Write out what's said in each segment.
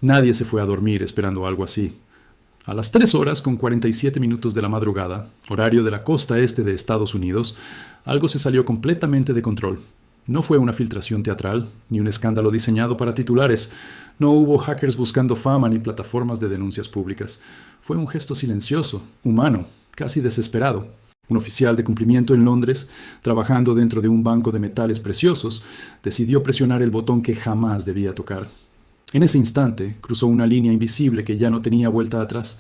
Nadie se fue a dormir esperando algo así. A las 3:47 de la madrugada, horario de la costa este de Estados Unidos, algo se salió completamente de control. No fue una filtración teatral, ni un escándalo diseñado para titulares. No hubo hackers buscando fama ni plataformas de denuncias públicas. Fue un gesto silencioso, humano, casi desesperado. Un oficial de cumplimiento en Londres, trabajando dentro de un banco de metales preciosos, decidió presionar el botón que jamás debía tocar. En ese instante, cruzó una línea invisible que ya no tenía vuelta atrás.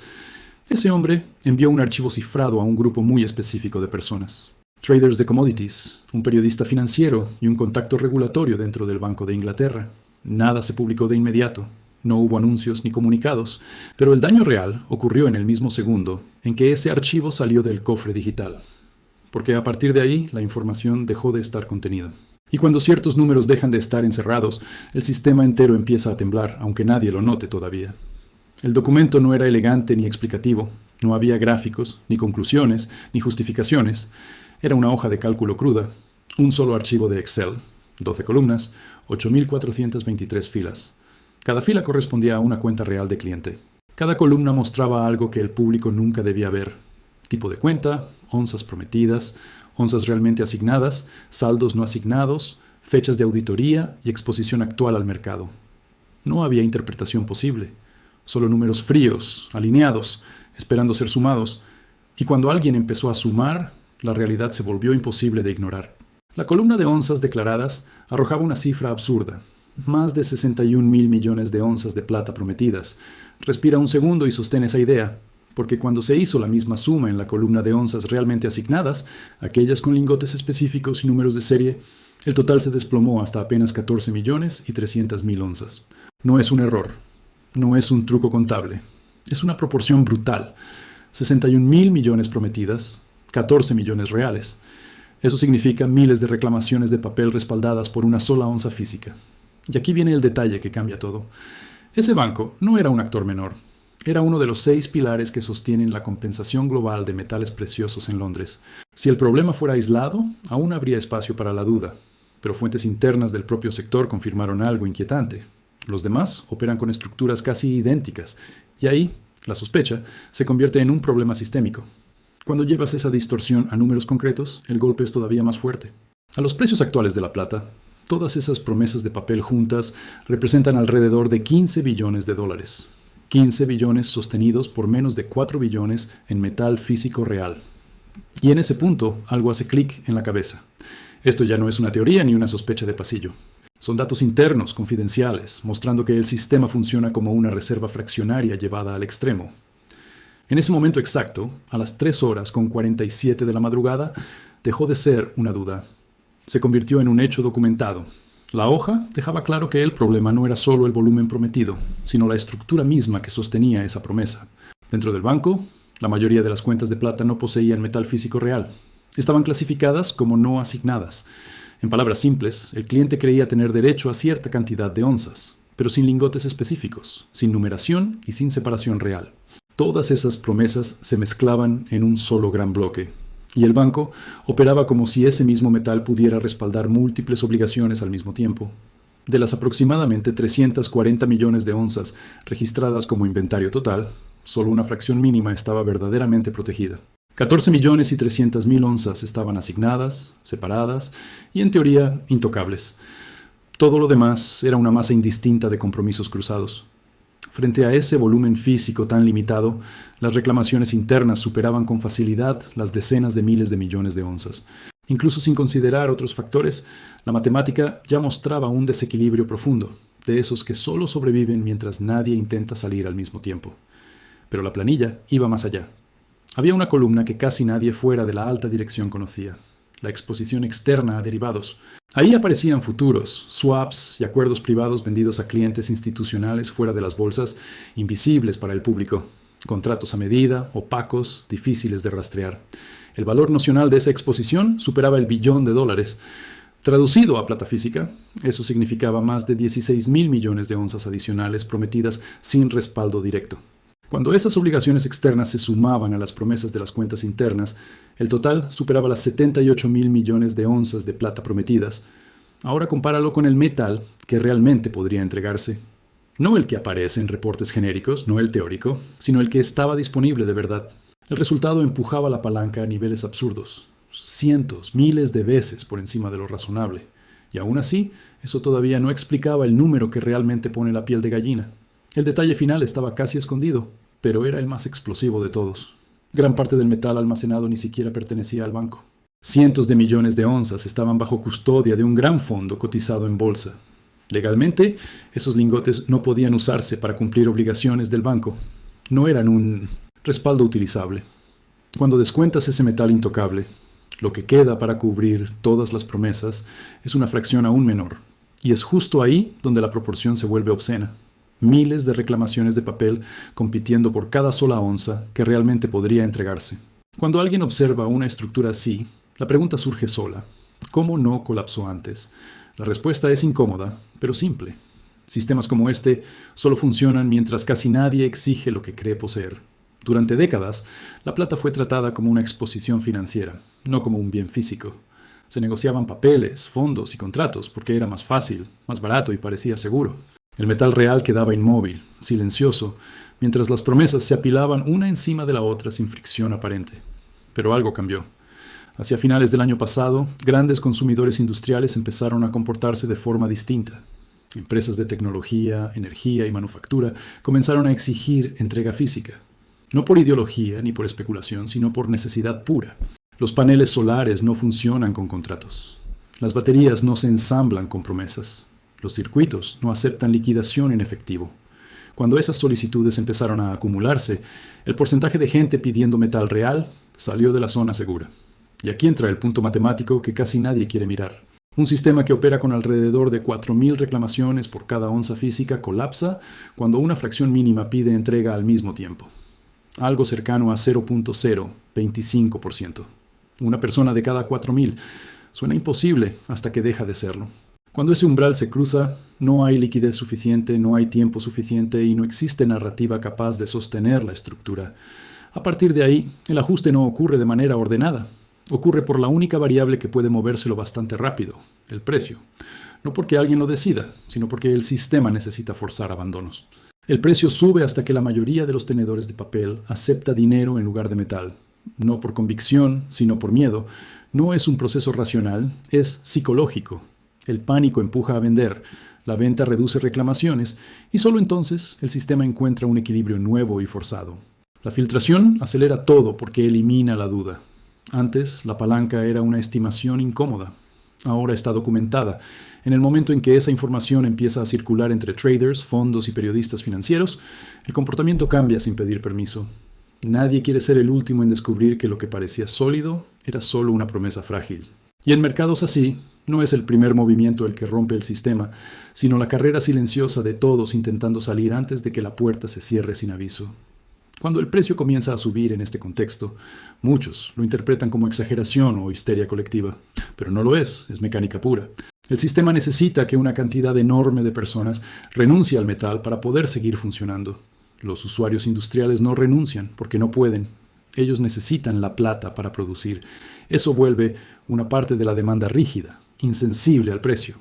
Ese hombre envió un archivo cifrado a un grupo muy específico de personas. Traders de commodities, un periodista financiero y un contacto regulatorio dentro del Banco de Inglaterra. Nada se publicó de inmediato. No hubo anuncios ni comunicados, pero el daño real ocurrió en el mismo segundo en que ese archivo salió del cofre digital. Porque a partir de ahí, la información dejó de estar contenida. Y cuando ciertos números dejan de estar encerrados, el sistema entero empieza a temblar, aunque nadie lo note todavía. El documento no era elegante ni explicativo, no había gráficos, ni conclusiones, ni justificaciones. Era una hoja de cálculo cruda, un solo archivo de Excel, 12 columnas, 8.423 filas. Cada fila correspondía a una cuenta real de cliente. Cada columna mostraba algo que el público nunca debía ver. Tipo de cuenta, onzas prometidas, onzas realmente asignadas, saldos no asignados, fechas de auditoría y exposición actual al mercado. No había interpretación posible, solo números fríos, alineados, esperando ser sumados, y cuando alguien empezó a sumar, la realidad se volvió imposible de ignorar. La columna de onzas declaradas arrojaba una cifra absurda, más de 61.000 millones de onzas de plata prometidas. Respira un segundo y sostén esa idea, porque cuando se hizo la misma suma en la columna de onzas realmente asignadas, aquellas con lingotes específicos y números de serie, el total se desplomó hasta apenas 14.300.000 onzas. No es un error, no es un truco contable, es una proporción brutal. 61.000 millones prometidas, 14 millones reales. Eso significa miles de reclamaciones de papel respaldadas por una sola onza física. Y aquí viene el detalle que cambia todo. Ese banco no era un actor menor. Era uno de los 6 pilares que sostienen la compensación global de metales preciosos en Londres. Si el problema fuera aislado, aún habría espacio para la duda. Pero fuentes internas del propio sector confirmaron algo inquietante. Los demás operan con estructuras casi idénticas. Y ahí, la sospecha se convierte en un problema sistémico. Cuando llevas esa distorsión a números concretos, el golpe es todavía más fuerte. A los precios actuales de la plata, todas esas promesas de papel juntas representan alrededor de 15 billones de dólares. 15 billones sostenidos por menos de 4 billones en metal físico real. Y en ese punto, algo hace clic en la cabeza. Esto ya no es una teoría ni una sospecha de pasillo. Son datos internos, confidenciales, mostrando que el sistema funciona como una reserva fraccionaria llevada al extremo. En ese momento exacto, a las 3:47 de la madrugada, dejó de ser una duda. Se convirtió en un hecho documentado. La hoja dejaba claro que el problema no era solo el volumen prometido, sino la estructura misma que sostenía esa promesa. Dentro del banco, la mayoría de las cuentas de plata no poseían metal físico real. Estaban clasificadas como no asignadas. En palabras simples, el cliente creía tener derecho a cierta cantidad de onzas, pero sin lingotes específicos, sin numeración y sin separación real. Todas esas promesas se mezclaban en un solo gran bloque, y el banco operaba como si ese mismo metal pudiera respaldar múltiples obligaciones al mismo tiempo. De las aproximadamente 340 millones de onzas registradas como inventario total, solo una fracción mínima estaba verdaderamente protegida. 14.300.000 onzas estaban asignadas, separadas y, en teoría, intocables. Todo lo demás era una masa indistinta de compromisos cruzados. Frente a ese volumen físico tan limitado, las reclamaciones internas superaban con facilidad las decenas de miles de millones de onzas. Incluso sin considerar otros factores, la matemática ya mostraba un desequilibrio profundo, de esos que solo sobreviven mientras nadie intenta salir al mismo tiempo. Pero la planilla iba más allá. Había una columna que casi nadie fuera de la alta dirección conocía: la exposición externa a derivados. Ahí aparecían futuros, swaps y acuerdos privados vendidos a clientes institucionales fuera de las bolsas, invisibles para el público. Contratos a medida, opacos, difíciles de rastrear. El valor nocional de esa exposición superaba el $1 billón. Traducido a plata física, eso significaba más de 16.000 millones de onzas adicionales prometidas sin respaldo directo. Cuando esas obligaciones externas se sumaban a las promesas de las cuentas internas, el total superaba las 78.000 millones de onzas de plata prometidas. Ahora compáralo con el metal que realmente podría entregarse. No el que aparece en reportes genéricos, no el teórico, sino el que estaba disponible de verdad. El resultado empujaba la palanca a niveles absurdos, cientos, miles de veces por encima de lo razonable. Y aún así, eso todavía no explicaba el número que realmente pone la piel de gallina. El detalle final estaba casi escondido, pero era el más explosivo de todos. Gran parte del metal almacenado ni siquiera pertenecía al banco. Cientos de millones de onzas estaban bajo custodia de un gran fondo cotizado en bolsa. Legalmente, esos lingotes no podían usarse para cumplir obligaciones del banco. No eran un respaldo utilizable. Cuando descuentas ese metal intocable, lo que queda para cubrir todas las promesas es una fracción aún menor. Y es justo ahí donde la proporción se vuelve obscena. Miles de reclamaciones de papel compitiendo por cada sola onza que realmente podría entregarse. Cuando alguien observa una estructura así, la pregunta surge sola. ¿Cómo no colapsó antes? La respuesta es incómoda, pero simple. Sistemas como este solo funcionan mientras casi nadie exige lo que cree poseer. Durante décadas, la plata fue tratada como una exposición financiera, no como un bien físico. Se negociaban papeles, fondos y contratos porque era más fácil, más barato y parecía seguro. El metal real quedaba inmóvil, silencioso, mientras las promesas se apilaban una encima de la otra sin fricción aparente. Pero algo cambió. Hacia finales del año pasado, grandes consumidores industriales empezaron a comportarse de forma distinta. Empresas de tecnología, energía y manufactura comenzaron a exigir entrega física. No por ideología ni por especulación, sino por necesidad pura. Los paneles solares no funcionan con contratos. Las baterías no se ensamblan con promesas. Los circuitos no aceptan liquidación en efectivo. Cuando esas solicitudes empezaron a acumularse, el porcentaje de gente pidiendo metal real salió de la zona segura. Y aquí entra el punto matemático que casi nadie quiere mirar. Un sistema que opera con alrededor de 4.000 reclamaciones por cada onza física colapsa cuando una fracción mínima pide entrega al mismo tiempo. Algo cercano a 0.025%. Una persona de cada 4.000. Suena imposible hasta que deja de serlo. Cuando ese umbral se cruza, no hay liquidez suficiente, no hay tiempo suficiente y no existe narrativa capaz de sostener la estructura. A partir de ahí, el ajuste no ocurre de manera ordenada. Ocurre por la única variable que puede movérselo bastante rápido, el precio. No porque alguien lo decida, sino porque el sistema necesita forzar abandonos. El precio sube hasta que la mayoría de los tenedores de papel acepta dinero en lugar de metal. No por convicción, sino por miedo. No es un proceso racional, es psicológico. El pánico empuja a vender, la venta reduce reclamaciones y solo entonces el sistema encuentra un equilibrio nuevo y forzado. La filtración acelera todo porque elimina la duda. Antes, la palanca era una estimación incómoda. Ahora está documentada. En el momento en que esa información empieza a circular entre traders, fondos y periodistas financieros, el comportamiento cambia sin pedir permiso. Nadie quiere ser el último en descubrir que lo que parecía sólido era solo una promesa frágil. Y en mercados así, no es el primer movimiento el que rompe el sistema, sino la carrera silenciosa de todos intentando salir antes de que la puerta se cierre sin aviso. Cuando el precio comienza a subir en este contexto, muchos lo interpretan como exageración o histeria colectiva, pero no lo es mecánica pura. El sistema necesita que una cantidad enorme de personas renuncie al metal para poder seguir funcionando. Los usuarios industriales no renuncian porque no pueden. Ellos necesitan la plata para producir. Eso vuelve una parte de la demanda rígida, insensible al precio.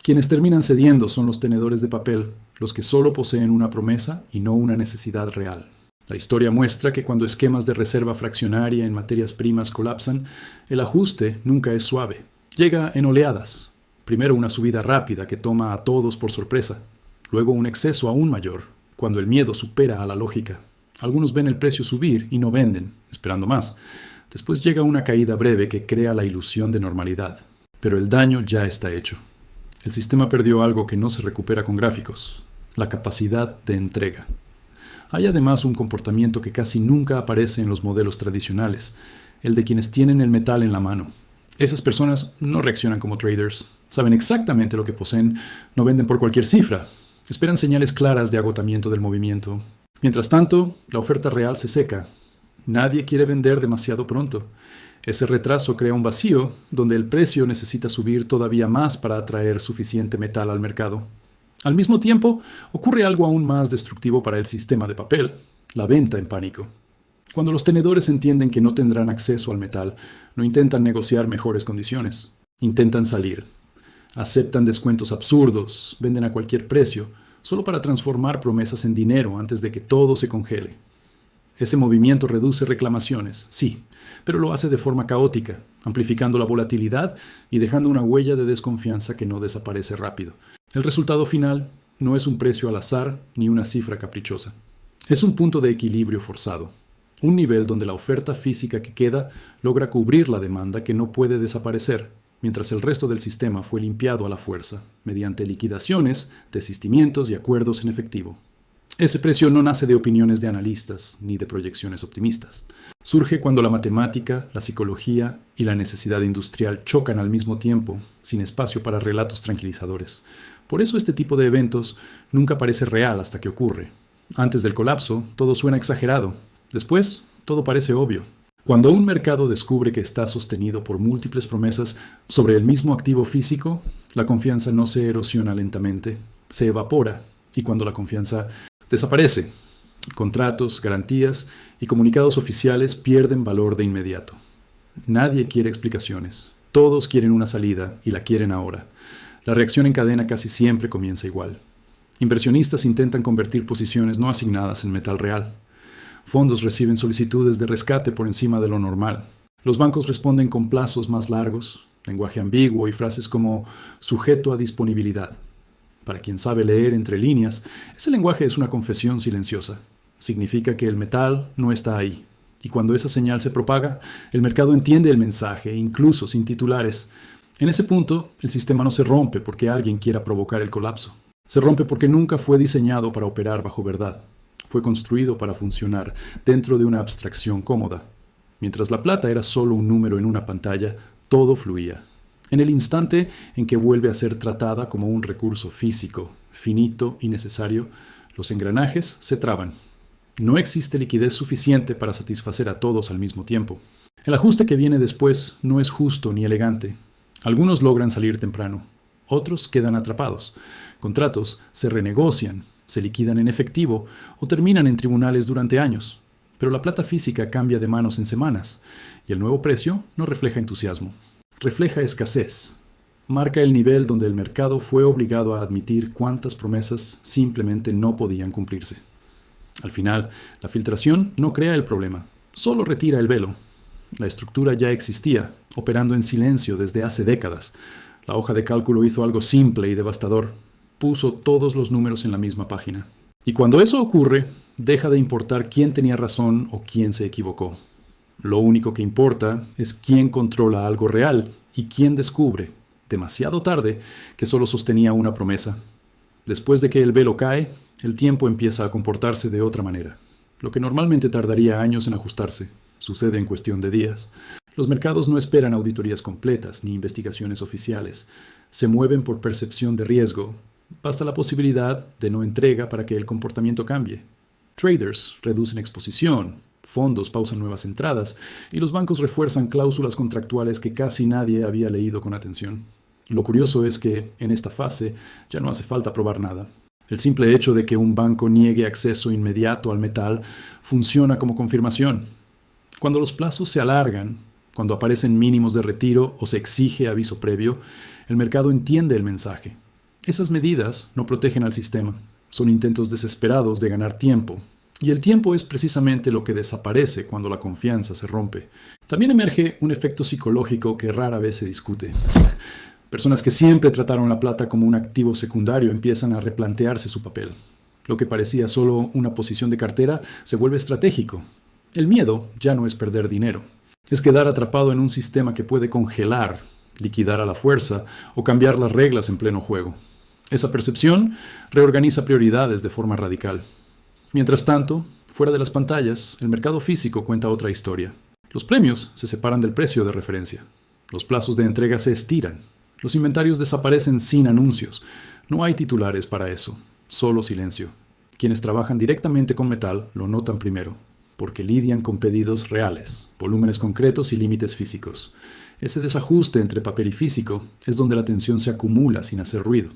Quienes terminan cediendo son los tenedores de papel, los que solo poseen una promesa y no una necesidad real. La historia muestra que cuando esquemas de reserva fraccionaria en materias primas colapsan, el ajuste nunca es suave. Llega en oleadas. Primero una subida rápida que toma a todos por sorpresa. Luego un exceso aún mayor, cuando el miedo supera a la lógica. Algunos ven el precio subir y no venden, esperando más. Después llega una caída breve que crea la ilusión de normalidad. Pero el daño ya está hecho. El sistema perdió algo que no se recupera con gráficos: la capacidad de entrega. Hay además un comportamiento que casi nunca aparece en los modelos tradicionales, el de quienes tienen el metal en la mano. Esas personas no reaccionan como traders, saben exactamente lo que poseen, no venden por cualquier cifra, esperan señales claras de agotamiento del movimiento. Mientras tanto, la oferta real se seca. Nadie quiere vender demasiado pronto. Ese retraso crea un vacío donde el precio necesita subir todavía más para atraer suficiente metal al mercado. Al mismo tiempo, ocurre algo aún más destructivo para el sistema de papel: la venta en pánico. Cuando los tenedores entienden que no tendrán acceso al metal, no intentan negociar mejores condiciones. Intentan salir. Aceptan descuentos absurdos, venden a cualquier precio, solo para transformar promesas en dinero antes de que todo se congele. Ese movimiento reduce reclamaciones, sí, pero lo hace de forma caótica, amplificando la volatilidad y dejando una huella de desconfianza que no desaparece rápido. El resultado final no es un precio al azar ni una cifra caprichosa. Es un punto de equilibrio forzado, un nivel donde la oferta física que queda logra cubrir la demanda que no puede desaparecer, mientras el resto del sistema fue limpiado a la fuerza, mediante liquidaciones, desistimientos y acuerdos en efectivo. Ese precio no nace de opiniones de analistas ni de proyecciones optimistas. Surge cuando la matemática, la psicología y la necesidad industrial chocan al mismo tiempo, sin espacio para relatos tranquilizadores. Por eso este tipo de eventos nunca parece real hasta que ocurre. Antes del colapso, todo suena exagerado. Después, todo parece obvio. Cuando un mercado descubre que está sostenido por múltiples promesas sobre el mismo activo físico, la confianza no se erosiona lentamente, se evapora, y cuando la confianza desaparece, contratos, garantías y comunicados oficiales pierden valor de inmediato. Nadie quiere explicaciones, todos quieren una salida y la quieren ahora. La reacción en cadena casi siempre comienza igual. Inversionistas intentan convertir posiciones no asignadas en metal real. Fondos reciben solicitudes de rescate por encima de lo normal. Los bancos responden con plazos más largos, lenguaje ambiguo y frases como sujeto a disponibilidad. Para quien sabe leer entre líneas, ese lenguaje es una confesión silenciosa. Significa que el metal no está ahí. Y cuando esa señal se propaga, el mercado entiende el mensaje, incluso sin titulares. En ese punto, el sistema no se rompe porque alguien quiera provocar el colapso. Se rompe porque nunca fue diseñado para operar bajo verdad. Fue construido para funcionar dentro de una abstracción cómoda. Mientras la plata era solo un número en una pantalla, todo fluía. En el instante en que vuelve a ser tratada como un recurso físico, finito y necesario, los engranajes se traban. No existe liquidez suficiente para satisfacer a todos al mismo tiempo. El ajuste que viene después no es justo ni elegante. Algunos logran salir temprano, otros quedan atrapados. Contratos se renegocian, se liquidan en efectivo o terminan en tribunales durante años. Pero la plata física cambia de manos en semanas y el nuevo precio no refleja entusiasmo. Refleja escasez. Marca el nivel donde el mercado fue obligado a admitir cuántas promesas simplemente no podían cumplirse. Al final, la filtración no crea el problema, solo retira el velo. La estructura ya existía, operando en silencio desde hace décadas. La hoja de cálculo hizo algo simple y devastador. Puso todos los números en la misma página. Y cuando eso ocurre, deja de importar quién tenía razón o quién se equivocó. Lo único que importa es quién controla algo real y quién descubre, demasiado tarde, que solo sostenía una promesa. Después de que el velo cae, el tiempo empieza a comportarse de otra manera. Lo que normalmente tardaría años en ajustarse, sucede en cuestión de días. Los mercados no esperan auditorías completas ni investigaciones oficiales. Se mueven por percepción de riesgo. Basta la posibilidad de no entrega para que el comportamiento cambie. Traders reducen exposición, fondos pausan nuevas entradas y los bancos refuerzan cláusulas contractuales que casi nadie había leído con atención. Lo curioso es que, en esta fase, ya no hace falta probar nada. El simple hecho de que un banco niegue acceso inmediato al metal funciona como confirmación. Cuando los plazos se alargan, cuando aparecen mínimos de retiro o se exige aviso previo, el mercado entiende el mensaje. Esas medidas no protegen al sistema, son intentos desesperados de ganar tiempo. Y el tiempo es precisamente lo que desaparece cuando la confianza se rompe. También emerge un efecto psicológico que rara vez se discute. Personas que siempre trataron la plata como un activo secundario empiezan a replantearse su papel. Lo que parecía solo una posición de cartera se vuelve estratégico. El miedo ya no es perder dinero. Es quedar atrapado en un sistema que puede congelar, liquidar a la fuerza o cambiar las reglas en pleno juego. Esa percepción reorganiza prioridades de forma radical. Mientras tanto, fuera de las pantallas, el mercado físico cuenta otra historia. Los premios se separan del precio de referencia. Los plazos de entrega se estiran. Los inventarios desaparecen sin anuncios. No hay titulares para eso, solo silencio. Quienes trabajan directamente con metal lo notan primero, porque lidian con pedidos reales, volúmenes concretos y límites físicos. Ese desajuste entre papel y físico es donde la tensión se acumula sin hacer ruido.